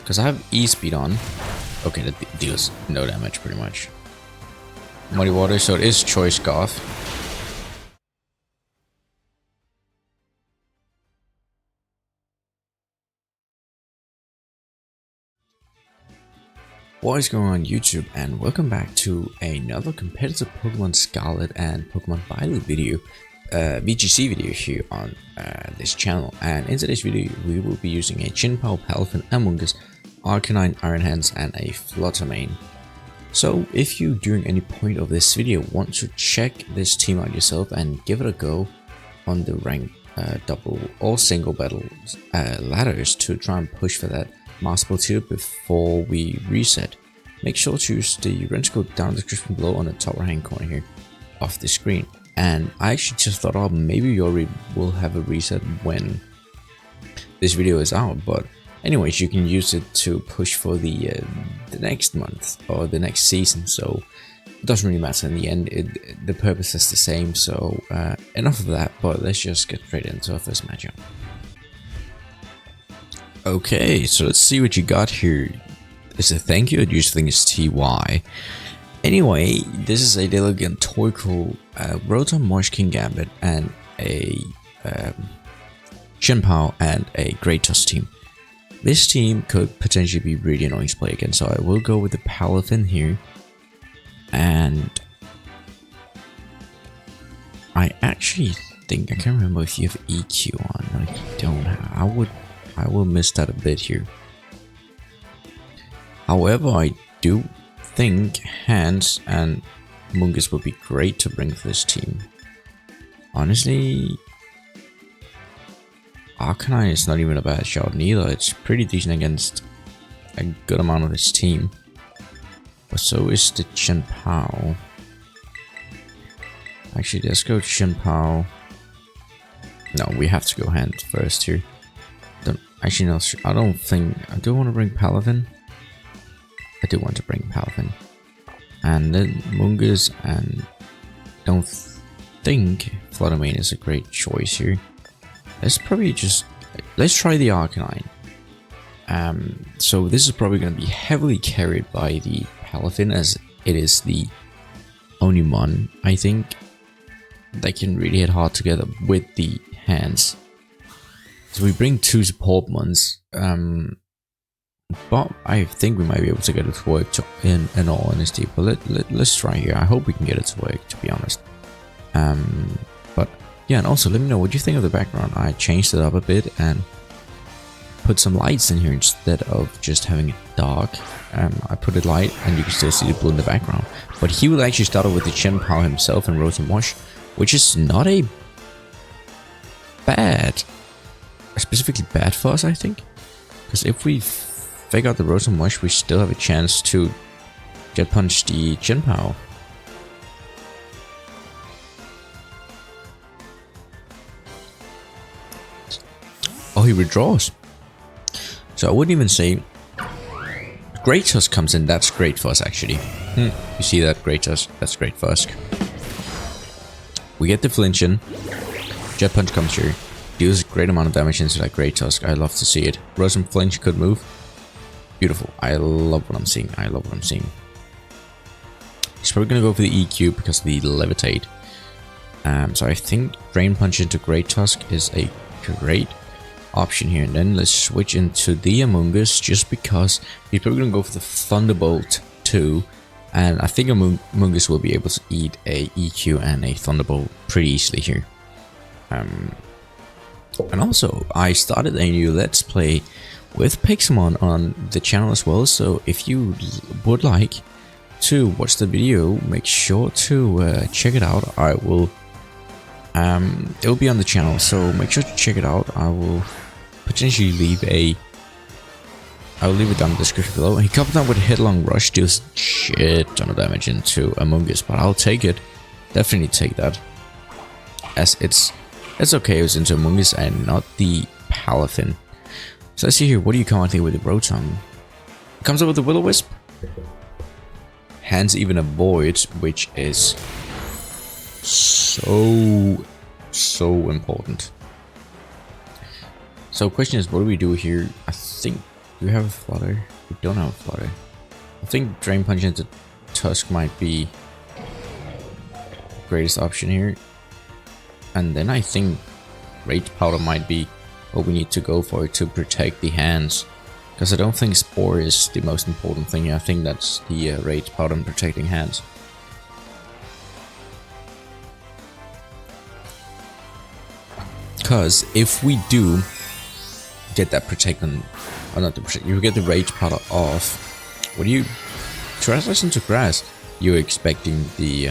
Because I have E-Speed on. Okay, that deals no damage pretty much. Muddy Water, so it is Choice Goth. What is going on YouTube, and welcome back to another competitive Pokemon Scarlet and Pokemon Violet video, VGC video here on this channel. And in today's video we will be using a Chinpow, Palafin, Amoonguss, Arcanine, Iron Hands and a Fluttermane. So if you during any point of this video want to check this team out yourself and give it a go on the rank double or single battle ladders to try and push for that Master tier before we reset, make sure to use the reference code down in the description below on the top right hand corner here of the screen. And I actually just thought, oh, maybe you already will have a reset when this video is out, but anyways, you can use it to push for the next month or the next season, so it doesn't really matter in the end. The purpose is the same. So enough of that, but let's just get straight into our first matchup. Okay, so let's see what you got here. Is it thank you? I usually think it's TY. Anyway, this is a Delegantorcal, Rotom, Moshkin Gambit, and a Chinpow and a Great Tusk team. This team could potentially be really annoying to play against, so I will go with the Palafin here. And I actually think, I can't remember if you have EQ on. No, you don't have. I will miss that a bit here. However, I do think Hands and Amoonguss would be great to bring for this team. Honestly, Arcanine is not even a bad shot neither. It's pretty decent against a good amount of his team. But so is the Chinpow. Actually, let's go Chinpow. No, we have to go Hands first here. Actually, no, I don't think... I do want to bring Palafin. I do want to bring Palafin. And then Amoonguss, and don't think Fluttermane is a great choice here. Let's probably just... let's try the Arcanine. So this is probably going to be heavily carried by the Palafin, as it is the only one, I think, that can really hit hard together with the Hands. So we bring two support ones, but I think we might be able to get it to work in all honesty. But let's try here. I hope we can get it to work, to be honest. But yeah, and also let me know what you think of the background. I changed it up a bit and put some lights in here instead of just having it dark. I put it light and you can still see the blue in the background. But he will actually start off with the Chinpow himself and Rotom Wash, which is not a bad... specifically bad for us, I think, because if we figure out the Rotom Wash, we still have a chance to Jet Punch the Chinpow. Oh, he withdraws. So I wouldn't even say Great Tusk comes in. That's great for us, actually. You see that? Great Tusk. That's great for us. We get the flinch in. Jet Punch comes here. Deals a great amount of damage into that Great Tusk. I love to see it. Rotom flinch could move. Beautiful. I love what I'm seeing. I love what I'm seeing. He's probably going to go for the EQ because of the Levitate. So I think Drain Punch into Great Tusk is a great option here. And then let's switch into the Amoonguss, just because he's probably going to go for the Thunderbolt too. And I think Amoonguss will be able to eat a EQ and a Thunderbolt pretty easily here. And also, I started a new Let's Play with Pokemon on the channel as well, so if you would like to watch the video, make sure to check it out. I will, it will be on the channel, so make sure to check it out. I will potentially leave I'll leave it down in the description below. He comes down with Headlong Rush, deals shit ton of damage into Amoonguss, but I'll take it. Definitely take that, as it's okay, it was into Amoonguss and not the Palafin. So let's see here, what do you come out here with the Rotom? Comes up with the Will-O-Wisp. Hands even avoid, which is so important. So question is, what do we do here? I think Do we have a flutter? We don't have a flutter. I think Drain Punch into Tusk might be the greatest option here. And then I think Rage Powder might be what we need to go for to protect the hands. Because I don't think Spore is the most important thing. I think that's the Rage Powder and protecting hands. Because if we do get that protect on, or not the protect, you get the Rage Powder off. What do you translate into grass? You're expecting the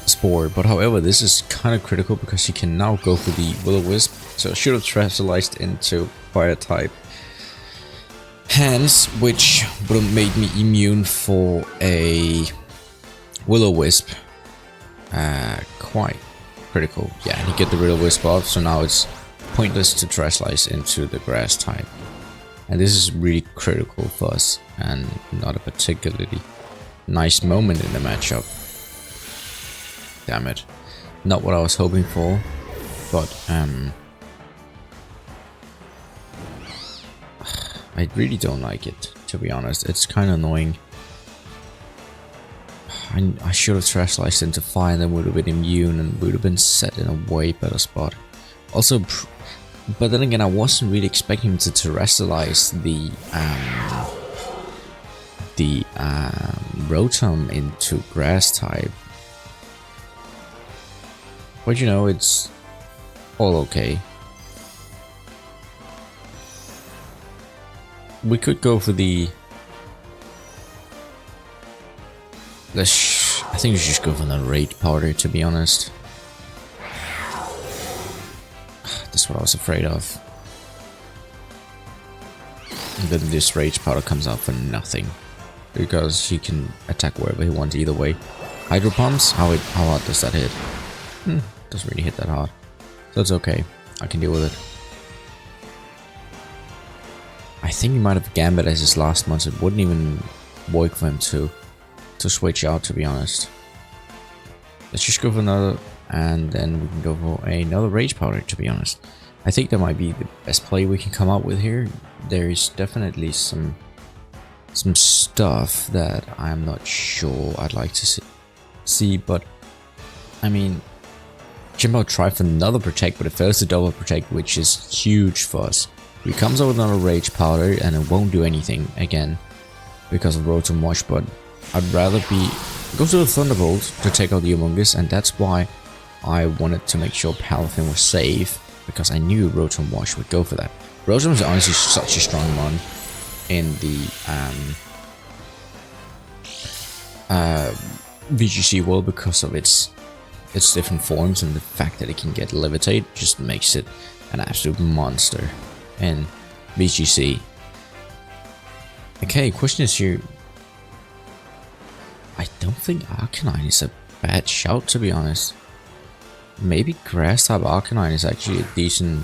Spore, but however, this is kind of critical because he can now go for the Will-O-Wisp. So I should have translized into Fire type hands, which would have made me immune for a Will-O-Wisp. Quite critical. Yeah, and you get the Will-O-Wisp off, so now it's pointless to Terastallize into the grass type. And this is really critical for us, and not a particularly nice moment in the matchup. Damn it. Not what I was hoping for, but I really don't like it, to be honest. It's kind of annoying. I should have Terastallized into fire, and then would have been immune and would have been set in a way better spot. Also, but then again, I wasn't really expecting him to Terastallize the Rotom into grass type. But you know, it's all okay. We could go for the... I think we should just go for the Rage Powder, to be honest. That's what I was afraid of. And then this Rage Powder comes out for nothing. Because he can attack wherever he wants either way. Hydro Pumps? How hard does that hit? Doesn't really hit that hard. So it's okay. I can deal with it. I think he might have Gambit as his last month. It wouldn't even work for him to switch out, to be honest. Let's just go for another, and then we can go for another Rage Powder, to be honest. I think that might be the best play we can come up with here. There is definitely some stuff that I'm not sure I'd like to see, but I mean, Jimbo tried for another Protect, but it fails to double Protect, which is huge for us. He comes out with another Rage Powder, and it won't do anything again because of Rotom Wash, but I'd rather go to the Thunderbolt to take out the Amoonguss, and that's why I wanted to make sure Palafin was safe, because I knew Rotom Wash would go for that. Rotom is honestly such a strong one in the VGC world because of its different forms, and the fact that it can get Levitate just makes it an absolute monster in VGC. Okay, question is here. I don't think Arcanine is a bad shout, to be honest. Maybe Grass type Arcanine is actually a decent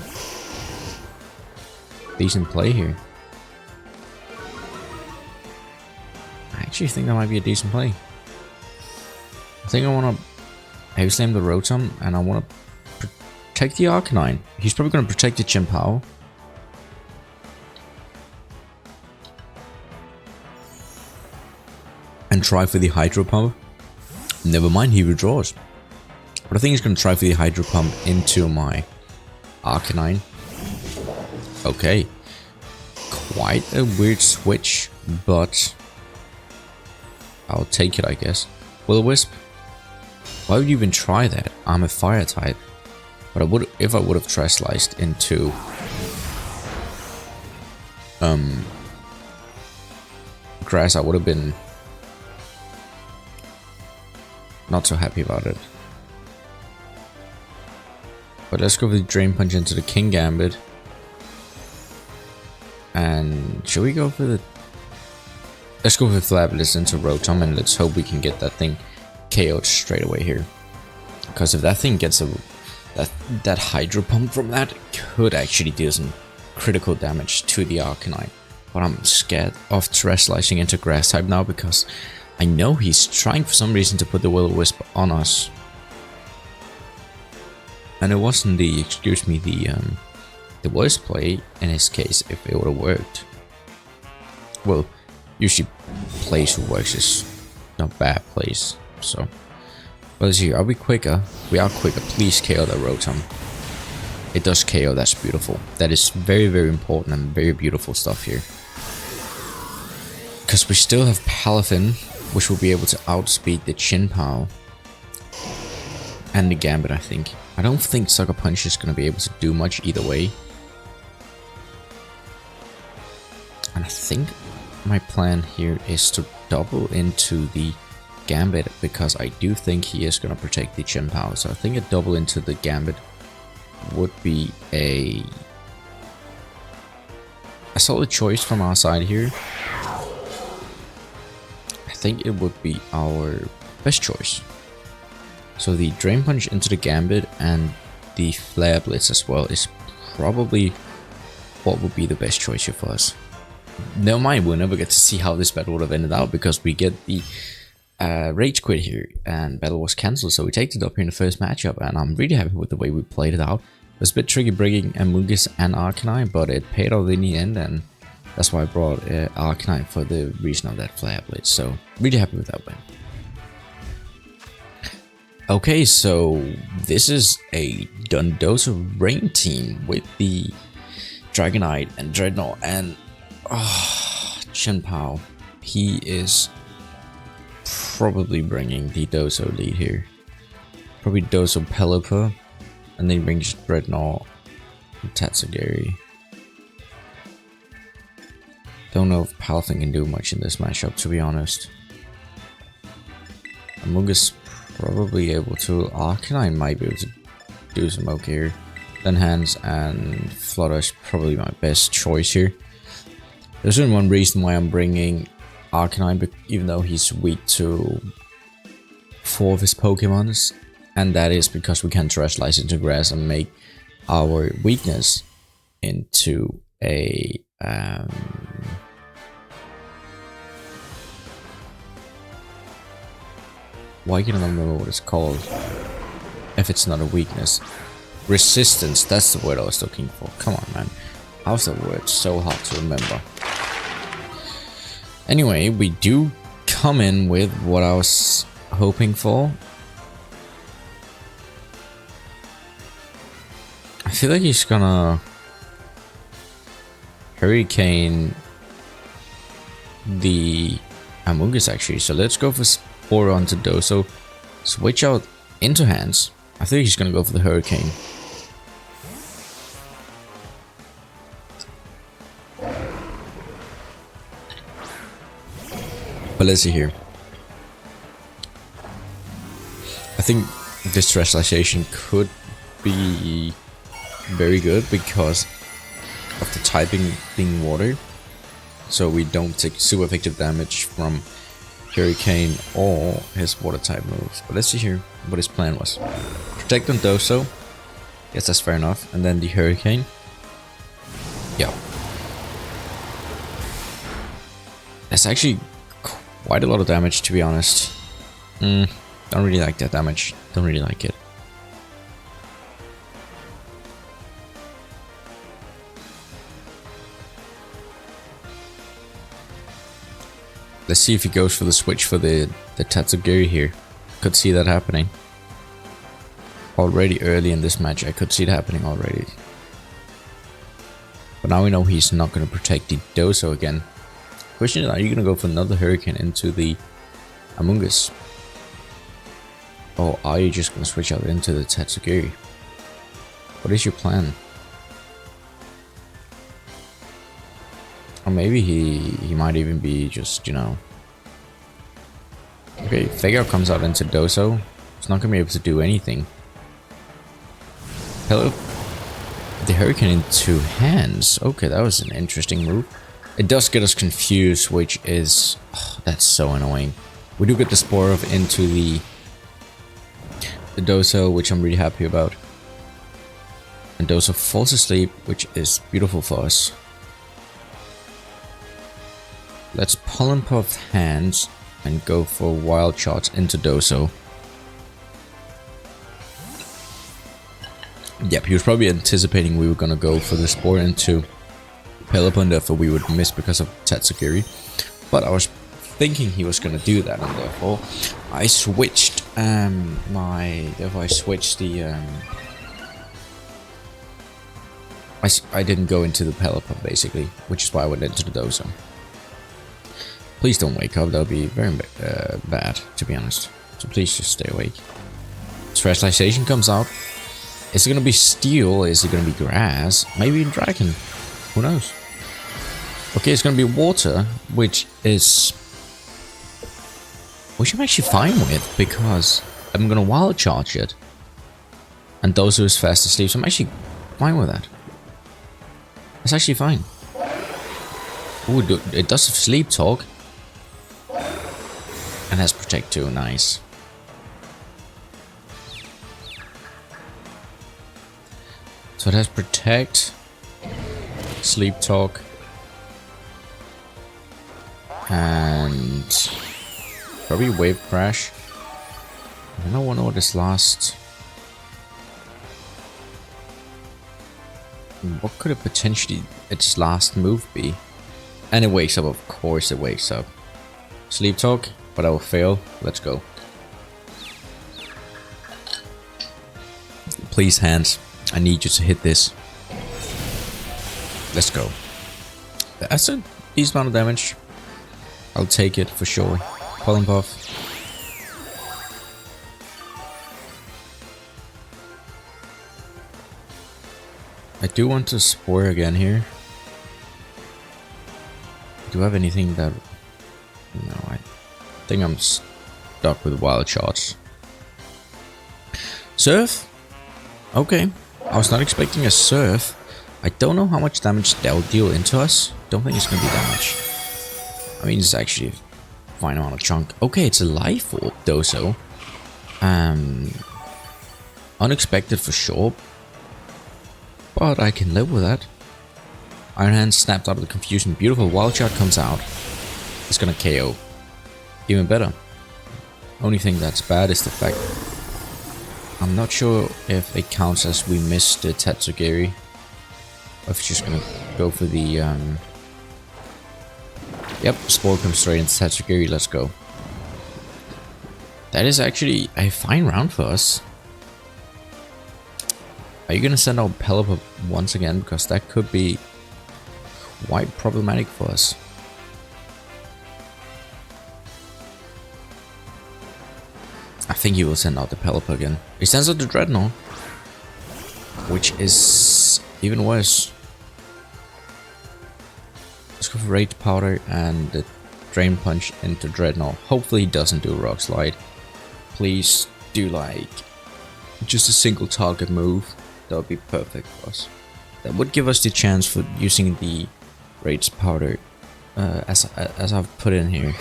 play here. I actually think that might be a decent play. I think I want to Heavy Slam the Rotom, and I want to protect the Arcanine. He's probably going to protect the Chien-Pao. And try for the Hydro Pump. Never mind, he withdraws. But I think he's going to try for the Hydro Pump into my Arcanine. Okay. Quite a weird switch, but I'll take it, I guess. Will-O-Wisp? Why would you even try that? I'm a fire type. But if I would have Terastalliced into grass, I would have been not so happy about it. But let's go with the Drain Punch into the King Gambit. And should we go for the... Let's go with Flabilis into Rotom, and let's hope we can get that thing KO'd straight away here. Because if that thing gets that Hydro Pump from that, could actually do some critical damage to the Arcanine. But I'm scared of Terastallizing into Grass type now, because I know he's trying for some reason to put the Will-O-Wisp on us. And it wasn't the the worst play in his case if it would have worked. Well, usually plays who works is not bad plays. So, let's see. Are we quicker? We are quicker. Please KO that Rotom. It does KO. That's beautiful. That is very, very important and very beautiful stuff here. Because we still have Palafin, which will be able to outspeed the Chinpow and the Gambit, I think. I don't think Sucker Punch is going to be able to do much either way. And I think my plan here is to double into the Gambit, because I do think he is going to protect the Chinpow. So I think a double into the Gambit would be a solid choice from our side here. I think it would be our best choice. So the Drain Punch into the Gambit and the Flare Blitz as well is probably what would be the best choice here for us. Never mind, we'll never get to see how this battle would have ended out, because we get the Rage Quit here and battle was cancelled, so we take it up here in the first matchup, and I'm really happy with the way we played it out. It was a bit tricky bringing Amoonguss and Arcanine, but it paid off in the end, and that's why I brought Arcanine for the reason of that Flare Blitz, so really happy with that win. Okay, so this is a Dondozo Rain team with the Dragonite and Dreadnought, and Chinpow. He is probably bringing the Dozo lead here. Probably Dozo Pelipper, and then he brings Dreadnought and Tatsugiri. Don't know if Palafin can do much in this matchup, to be honest. Amoonguss probably able to. Arcanine might be able to do some okay here. Then Hands and Flutter is probably my best choice here. There's only one reason why I'm bringing Arcanine, even though he's weak to 4 of his Pokemons, and that is because we can Terrestrialize into Grass and make our weakness into a why can I not remember what it's called if it's not a weakness? Resistance, that's the word I was looking for. Come on, man. How's that word so hard to remember? Anyway, we do come in with what I was hoping for. I feel like he's gonna Hurricane the Amoonguss actually. So let's go for Spore onto Dozo. Switch out into Hands. I think he's gonna go for the Hurricane. But let's see here. I think this Terrestrialization could be very good because of the typing being water. So we don't take super effective damage from Hurricane or his water type moves. But let's see here what his plan was. Protect on Dozo. Yes, that's fair enough. And then the Hurricane. Yeah. That's actually quite a lot of damage, to be honest. Don't really like that damage. Don't really like it. Let's see if he goes for the switch for the Tatsugiri here. Could see that happening. Already early in this match, I could see it happening already. But now we know he's not going to protect the Dozo again. Question is, are you going to go for another Hurricane into the Amoonguss? Or are you just going to switch out into the Tatsugiri? What is your plan? Or maybe he might even be just, you know... Okay, Fake Out comes out into Dozo. It's not going to be able to do anything. Hello? The Hurricane into Hands. Okay, that was an interesting move. It does get us confused, which is... Oh, that's so annoying. We do get the Spore into the Dozo, which I'm really happy about. And Dozo falls asleep, which is beautiful for us. Let's Pollen Puff Hands and go for Wild Shots into Dozo. Yep, he was probably anticipating we were gonna go for the Spore into Pelipper, and therefore we would miss because of Tatsugiri. But I was thinking he was gonna do that, and therefore I switched I switched the I didn't go into the Pelipper basically, which is why I went into the Dozo. Please don't wake up, that would be very bad, to be honest. So please just stay awake. Specialization comes out. Is it gonna be steel? Is it gonna be grass? Maybe dragon? Who knows? Okay, it's gonna be water, which I'm actually fine with, because I'm gonna wild charge it. And those who is fast asleep, so I'm actually fine with that. It's actually fine. Ooh, it does sleep talk. And has protect too, nice. So it has protect, sleep talk, and probably wave crash. I don't know what this last. What could it potentially its last move be? And it wakes up, of course it wakes up. Sleep talk, but I will fail. Let's go. Please, hands. I need you to hit this. Let's go. That's a decent amount of damage. I'll take it for sure. Pollen buff. I do want to Spore again here. Do I have anything that... No, I think I'm stuck with wild shots. Surf? Okay. I was not expecting a surf. I don't know how much damage they'll deal into us. Don't think it's gonna be that much. I mean, it's actually a fine amount of chunk. Okay, it's a life orb, Dozo. Unexpected for sure. But I can live with that. Iron Hand snapped out of the confusion. Beautiful. Wild Shot comes out. It's gonna KO. Even better. Only thing that's bad is the fact... I'm not sure if it counts as we missed the Tatsugiri. Or if it's just gonna go for the... Yep, Spore comes straight into Tatsugiri. Let's go. That is actually a fine round for us. Are you gonna send out Pelipper once again? Because that could be quite problematic for us. I think he will send out the Pelipper again. He sends out the Dreadnought, which is even worse. Let's go for Rage Powder and the Drain Punch into Dreadnought. Hopefully he doesn't do Rock Slide. Please do like just a single target move. That would be perfect for us. That would give us the chance for using the Rage Powder as I've put in here.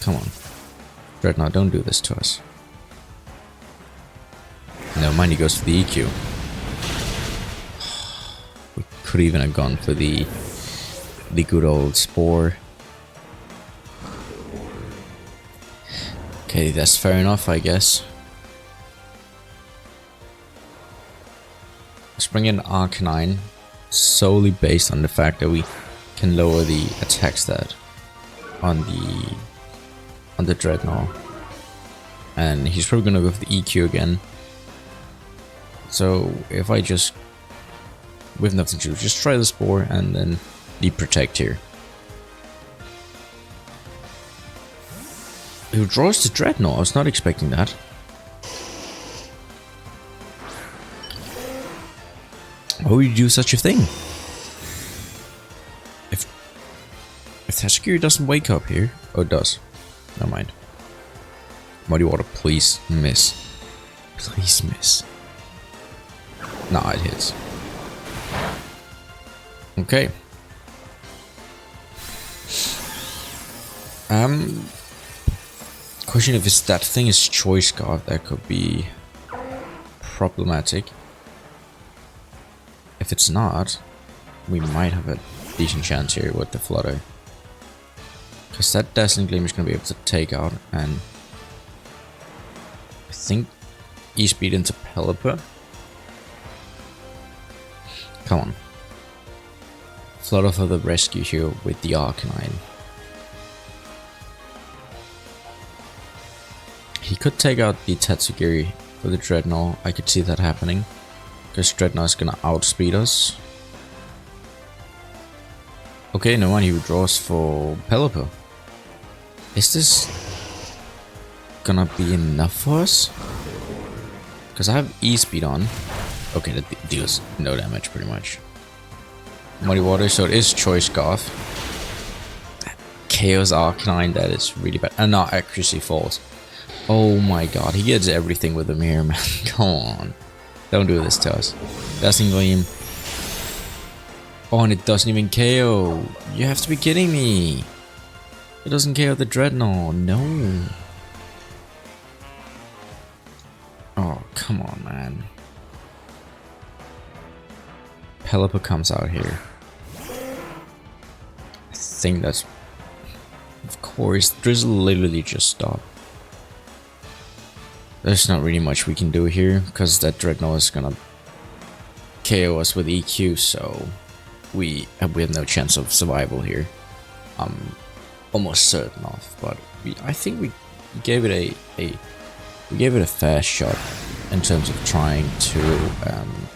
Come on. Dreadnought, don't do this to us. Never mind, he goes for the EQ. We could even have gone for the good old Spore. Okay, that's fair enough, I guess. Let's bring in Arcanine, solely based on the fact that we can lower the attack stat on the Dreadnought. And he's probably gonna go for the EQ again. So if I just, with nothing to do, just try the Spore and then the Protect here. He draws the Dreadnought. I was not expecting that. Why would you do such a thing? If Tatsugiri doesn't wake up here, oh it does. Never mind. Muddy Water, please miss. Please miss. Nah, it hits. Okay. Question if it's that thing is Choice Scarf, that could be problematic. If it's not, we might have a decent chance here with the Flutter. Because that Dazzling Gleam is going to be able to take out, and I think E-Speed into Pelipper. Come on. Flutter for the rescue here with the Arcanine. He could take out the Tatsugiri for the Dreadnought. I could see that happening. Because Dreadnought is gonna outspeed us. Okay, no one. He withdraws for Pelipper. Is this gonna be enough for us? Because I have E-Speed on. Okay, that deals no damage pretty much. Muddy Water, so it is Choice Scarf. Chaos Arcanine, that is really bad. And not Accuracy Falls. Oh my god, he gets everything with him here, man. Come on. Don't do this to us. Dazzling Gleam. Oh, and it doesn't even KO. You have to be kidding me. It doesn't KO the Dreadnought. No. Oh, come on, man. Pelipper comes out here. I think that's... Of course, Drizzle literally just stopped. There's not really much we can do here, because that Dreadnought is gonna KO us with EQ, so we have no chance of survival here. I'm almost certain of, but I think we gave it we gave it a fair shot in terms of trying to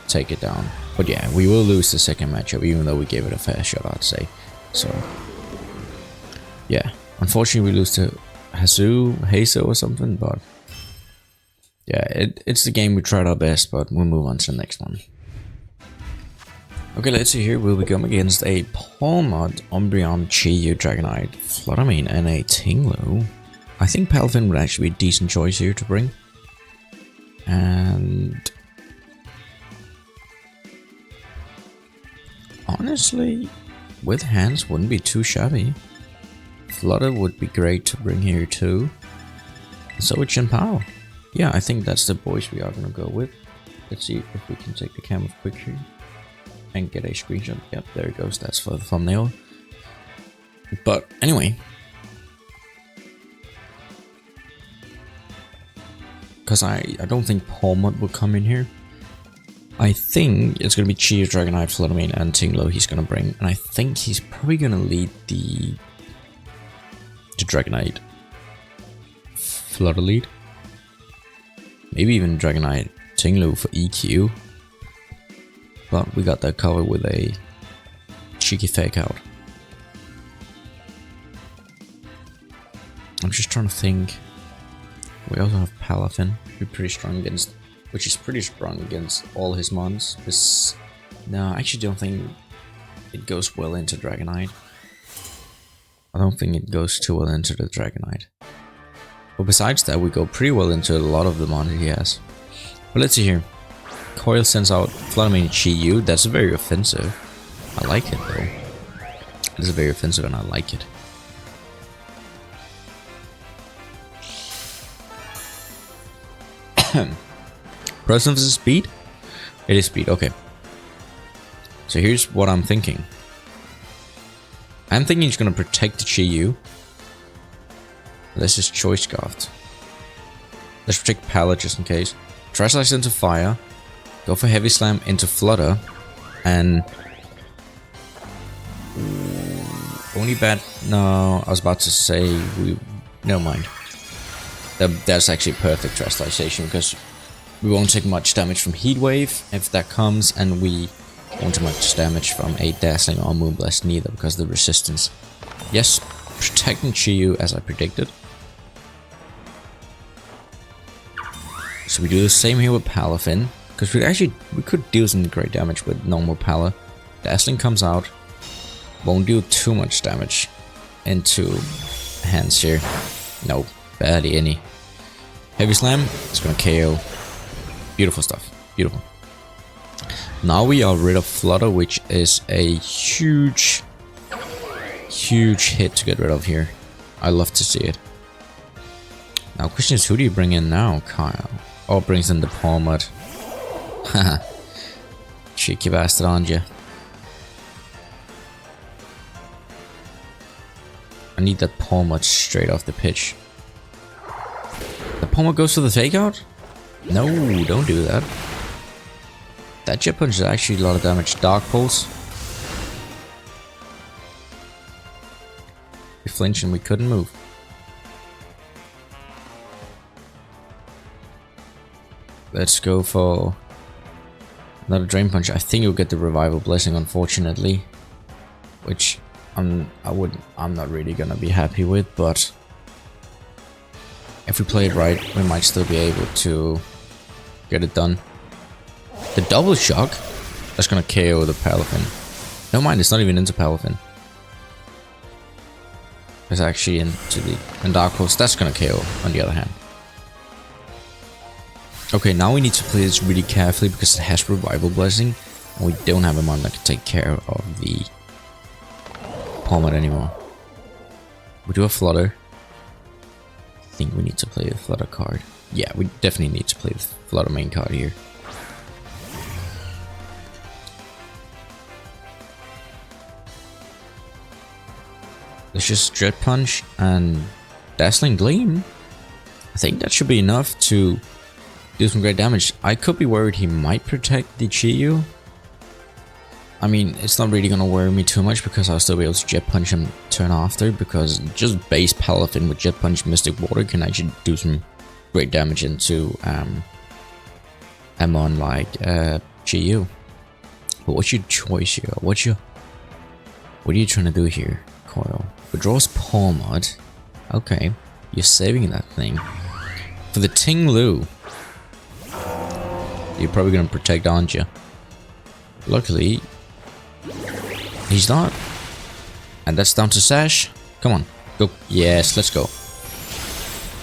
take it down. But yeah, we will lose the second matchup, even though we gave it a fair shot, I'd say. So yeah, unfortunately we lose to Hazo or something, but yeah, it's the game. We tried our best, but we'll move on to the next one. Okay, let's see here. We'll be going against a Palmod, Umbreon, Chi-Yu, Dragonite, Fluttermane, and a Tinglu. I think Palafin would actually be a decent choice here to bring. And honestly, with hands wouldn't be too shabby. Flutter would be great to bring here too. So would Chien-Pao. Yeah, I think that's the boys we are gonna go with. Let's see if we can take the camera quick here and get a screenshot. Yep, there it goes. That's for the thumbnail. But anyway, because I don't think Palmod will come in here. I think it's gonna be Chi-Yu, Dragonite, Fluttermane, and Tinglu he's gonna bring, and I think he's probably gonna lead the Dragonite Flutter lead. Maybe even Dragonite Tinglu for EQ. But we got that covered with a cheeky fake out. I'm just trying to think. We also have Palafin, who's pretty strong against, which is pretty strong against all his mons. No, I actually don't think it goes well into Dragonite. I don't think it goes too well into the Dragonite. But besides that, we go pretty well into a lot of the mons he has. But let's see here. Coil sends out Fluttermane Chi-Yu. That's very offensive. I like it though. It's very offensive and I like it. Presence is speed? It is speed, okay. So here's what I'm thinking. I'm thinking he's gonna protect the Chi-Yu. Let's just Choice Scarf. Let's protect Pallet just in case. Try Slice into Fire. Go for Heavy Slam into Flutter. And... only bad... No, I was about to say... Never mind. That's actually perfect Terastallization because we won't take much damage from Heat Wave if that comes, and we won't take much damage from a Dazzling or Moonblast neither because of the resistance. Yes, protecting Chi-Yu as I predicted. So we do the same here with Palafin, because we could deal some great damage with normal Pala. Dazzling comes out, won't do too much damage into hands here. No, barely any. Heavy Slam, it's gonna KO. Beautiful stuff, beautiful. Now we are rid of Flutter, which is a huge hit to get rid of here. I love to see it. Now question is, who do you bring in now? Kyle. Oh, brings in the Palmod. Haha. Cheeky bastard, aren't you? I need that Palmod straight off the pitch. The Palmod goes for the fake out? No, don't do that. That Jet Punch is actually a lot of damage. Dark Pulse. We flinched and we couldn't move. Let's go for another Drain Punch. I think you'll get the Revival Blessing, unfortunately, which I'm not really gonna be happy with, but if we play it right, we might still be able to get it done. The Double Shock, that's gonna KO the Palafin. No mind, it's not even into Palafin. It's actually into the Dark Pulse. That's gonna KO on the other hand. Okay, now we need to play this really carefully because it has Revival Blessing, and we don't have a mon that can take care of the Palmet anymore. We do have Flutter. I think we need to play the Flutter card. Yeah, we definitely need to play the Flutter main card here. Let's just Jet Punch and Dazzling Gleam. I think that should be enough to do some great damage. I could be worried he might protect the Chiyu. I mean, it's not really gonna worry me too much because I'll still be able to Jet Punch him turn after, because just base Palafin with Jet Punch Mystic Water can actually do some great damage into a mon like Chiyu. But what's your choice here? What are you trying to do here, Coil? Withdraws Palmod. Okay, you're saving that thing. For the Ting Lu, you're probably gonna protect, aren't you? Luckily, he's not. And that's down to Sash. Come on, go. Yes, let's go.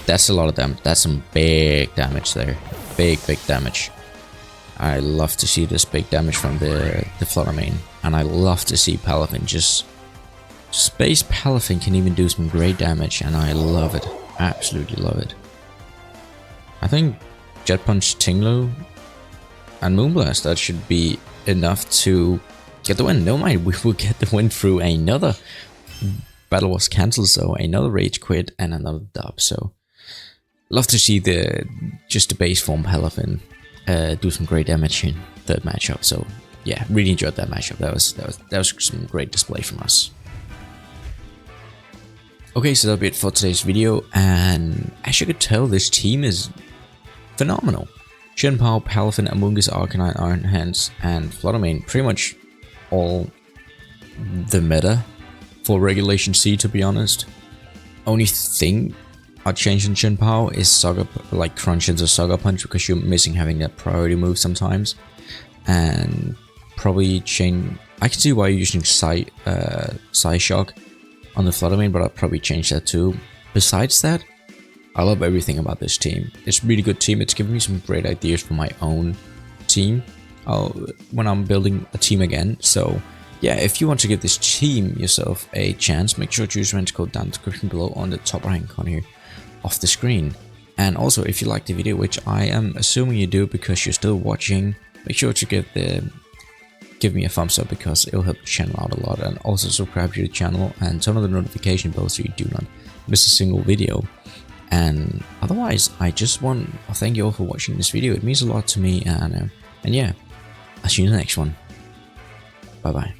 That's a lot of damage. That's some big damage there. Big damage. I love to see this big damage from the Flutter main. And I love to see Palafin just base Palafin can even do some great damage, and I love it. Absolutely love it. I think Jet Punch, Tinglu, and Moonblast, that should be enough to get the win. No mind, we will get the win through another battle was cancelled, so another Rage Quit and another dub. So love to see the base form Palafin do some great damage in third matchup. So yeah, really enjoyed that matchup. That was some great display from us. Okay, so that'll be it for today's video, and as you could tell, this team is phenomenal. Shenpao, Palafin, Amoonguss, Arcanine, Iron Hands, and Flutter main, pretty much all the meta for Regulation C, to be honest. Only thing I'd change in Shenpao is like Crunch into Sucker Punch, because you're missing having that priority move sometimes. And probably change. I can see why you're using Psyshock on the Flutter main, but I'll probably change that too. Besides that, I love everything about this team. It's a really good team. It's given me some great ideas for my own team when I'm building a team again. So yeah, if you want to give this team yourself a chance, make sure to use range code down in the description below on the top right hand corner here off the screen. And also, if you like the video, which I am assuming you do because you're still watching, make sure to give me a thumbs up, because it will help the channel out a lot. And also subscribe to the channel and turn on the notification bell so you do not miss a single video. And otherwise, I just want to thank you all for watching this video. It means a lot to me, and yeah, I'll see you in the next one. Bye bye.